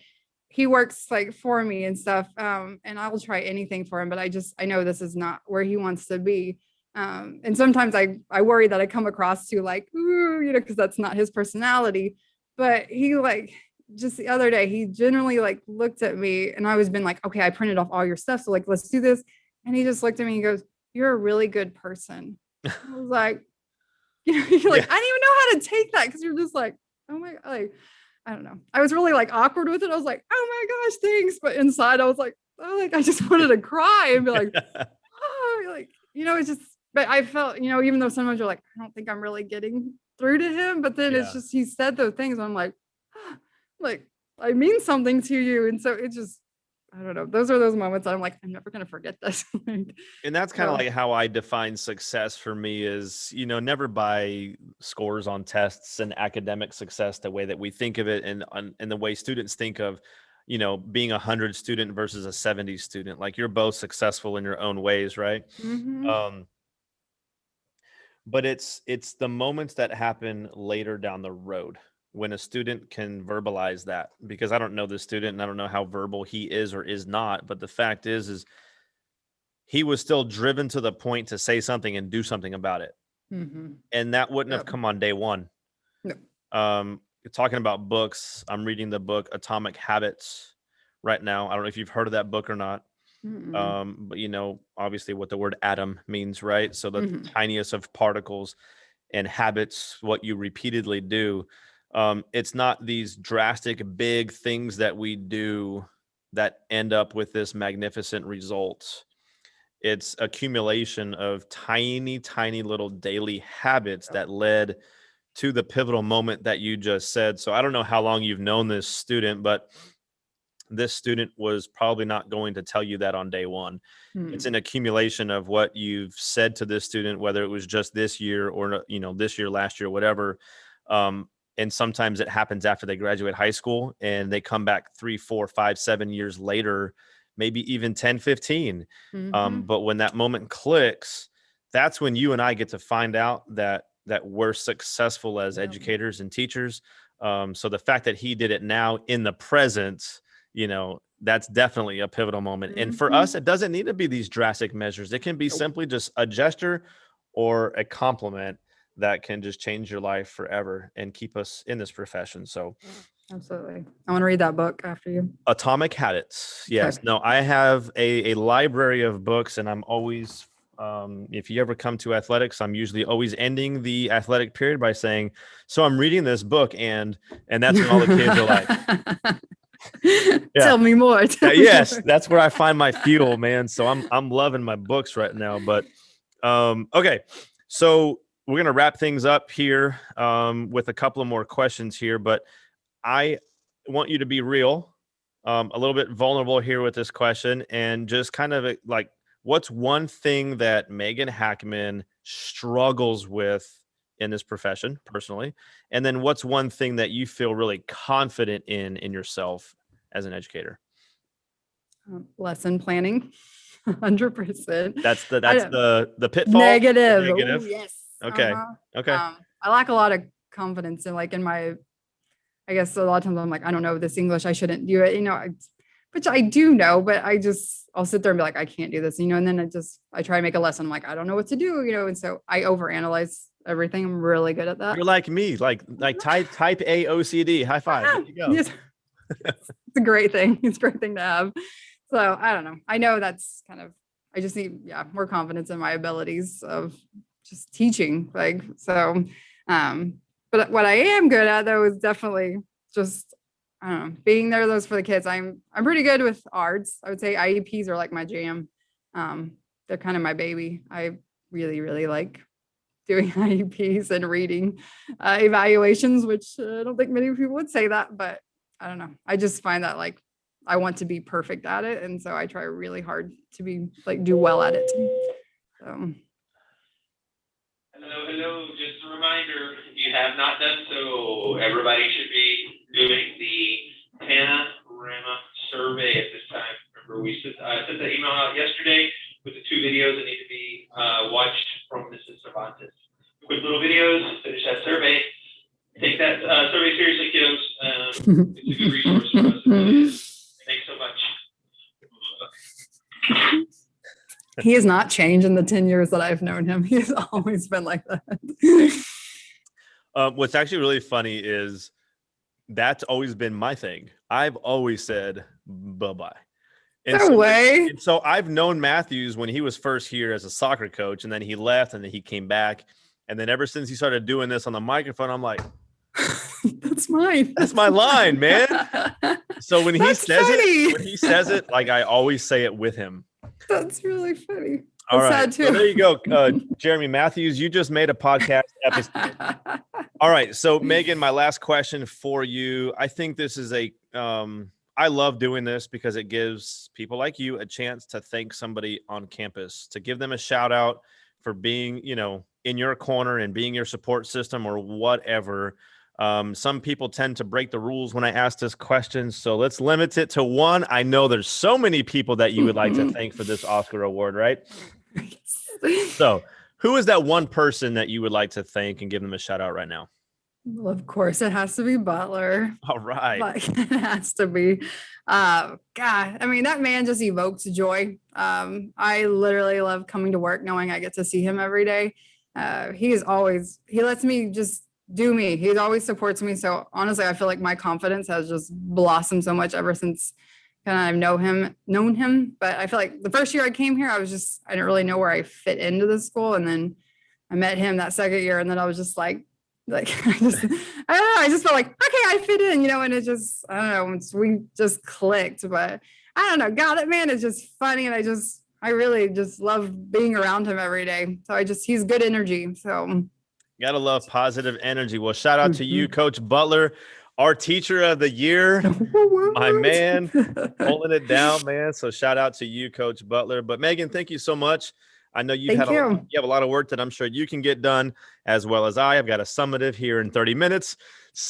he works like for me and stuff. And I will try anything for him, but I know this is not where he wants to be. And sometimes I worry that I come across too like, ooh, because that's not his personality. But he like just the other day, he generally like looked at me, and I was been like, okay, I printed off all your stuff, so like let's do this. And he just looked at me and goes, "You're a really good person." I was like, you're like, I didn't even know how to take that, because you're just like, oh my, like, I don't know. I was really like awkward with it. I was like, oh my gosh, thanks. But inside I was like, oh, like I just wanted to cry and be like, oh, like, it's just, but I felt, even though sometimes you're like, I don't think I'm really getting through to him, but then it's just, he said those things. I'm like, like, I mean something to you. And so it just, I don't know. Those are those moments that I'm like, I'm never going to forget this. And that's kind of like how I define success for me is, never by scores on tests and academic success, the way that we think of it, and the way students think of, being 100 student versus a 70 student. Like you're both successful in your own ways, right? Mm-hmm. But it's the moments that happen later down the road when a student can verbalize that, because I don't know the student and I don't know how verbal he is or is not. But the fact is he was still driven to the point to say something and do something about it. Mm-hmm. And that wouldn't have come on day one. No. Talking about books, I'm reading the book Atomic Habits right now. I don't know if you've heard of that book or not. But obviously what the word atom means, right? So the tiniest of particles and habits, what you repeatedly do. It's not these drastic big things that we do that end up with this magnificent result. It's accumulation of tiny, tiny little daily habits that led to the pivotal moment that you just said. So I don't know how long you've known this student, but this student was probably not going to tell you that on day one. It's an accumulation of what you've said to this student, whether it was just this year or, this year, last year, whatever. And sometimes it happens after they graduate high school and they come back 3, 4, 5, 7 years later, maybe even 10, 15. But when that moment clicks, that's when you and I get to find out that we're successful as educators and teachers. So the fact that he did it now in the present, that's definitely a pivotal moment. And for us, it doesn't need to be these drastic measures. It can be simply just a gesture or a compliment that can just change your life forever and keep us in this profession. So absolutely. I want to read that book after you. Atomic Habits. Yes. Okay. No, I have a library of books, and I'm always, if you ever come to athletics, I'm usually always ending the athletic period by saying, so I'm reading this book, and that's when all the kids are like, Tell me more. Yes, that's where I find my fuel, man. So I'm loving my books right now. But okay, so we're gonna wrap things up here with a couple of more questions here. But I want you to be real, a little bit vulnerable here with this question, and just kind of like, what's one thing that Megan Hackman struggles with in this profession personally? And then what's one thing that you feel really confident in yourself as an educator? Lesson planning. 100%. That's the pitfall. Negative. Ooh, yes. Okay. Okay. I lack a lot of confidence in my, I guess a lot of times I'm like, I don't know this English, I shouldn't do it, which I do know, but I'll sit there and be like, I can't do this, and then I try to make a lesson. I'm like, I don't know what to do, and so I overanalyze everything. I'm really good at that. You're like me, like type A OCD. High five. There you go. Yes. It's a great thing. It's a great thing to have. So I don't know. I know that's I just need, more confidence in my abilities of just teaching. But what I am good at though is definitely just, I don't know, being there for the kids. I'm pretty good with arts. I would say IEPs are like my jam. They're kind of my baby. I really, really like doing IEPs and reading evaluations, which I don't think many people would say that, but I don't know. I just find that I want to be perfect at it. And so I try really hard to be do well at it. So. Hello. Just a reminder, if you have not done so, everybody should be doing the panorama survey at this time. Remember, we sent the email out yesterday with the 2 videos that need to be watched from Mrs. Cervantes. Quick little videos, finish that survey. Take that survey seriously, kiddos. It's a good resource for us. It really is. Thanks so much. He has not changed in the 10 years that I've known him. He's always been like that. What's actually really funny is that's always been my thing. I've always said bye-bye. No way. So I've known Matthews when he was first here as a soccer coach, and then he left, and then he came back. And then ever since he started doing this on the microphone, I'm like, that's mine. That's my line, man. So when he says it, like I always say it with him. That's really funny. All right. So there you go. Jeremy Matthews, you just made a podcast episode. All right. So Megan, my last question for you. I think this is I love doing this because it gives people like you a chance to thank somebody on campus, to give them a shout out for being, in your corner and being your support system or whatever. Some people tend to break the rules when I ask this question, so let's limit it to one. I know there's so many people that you would like to thank for this Oscar award, right? So who is that one person that you would like to thank and give them a shout out right now? Well, of course, it has to be Butler. All right. Like, it has to be. God, I mean, that man just evokes joy. I literally love coming to work knowing I get to see him every day. He lets me just do me. He always supports me. So honestly, I feel like my confidence has just blossomed so much ever since kind of known him. But I feel like the first year I came here, I didn't really know where I fit into the school. And then I met him that second year. And then I was just like, I don't know. I just felt like, okay, I fit in, and it just, I don't know, we just clicked. But I don't know, God, that man is just funny. And I really just love being around him every day. So he's good energy. So gotta love positive energy. Well, shout out to you, Coach Butler, our teacher of the year, my man, holding it down, man. So shout out to you, Coach Butler. But Megan, thank you so much. I know you have a lot of work that I'm sure you can get done as well as I. I've got a summative here in 30 minutes.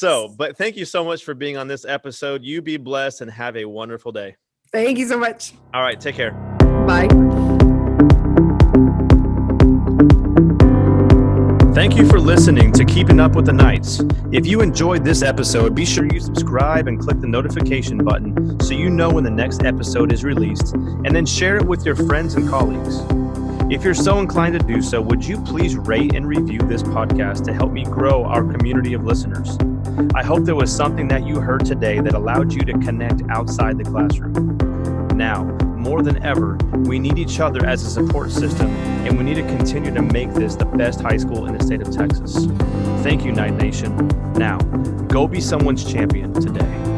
But thank you so much for being on this episode. You be blessed and have a wonderful day. Thank you so much. All right. Take care. Bye. Thank you for listening to Keeping Up with the Knights. If you enjoyed this episode, be sure you subscribe and click the notification button so you know when the next episode is released, and then share it with your friends and colleagues. If you're so inclined to do so, would you please rate and review this podcast to help me grow our community of listeners? I hope there was something that you heard today that allowed you to connect outside the classroom. Now, more than ever, we need each other as a support system, and we need to continue to make this the best high school in the state of Texas. Thank you, Knight Nation. Now, go be someone's champion today.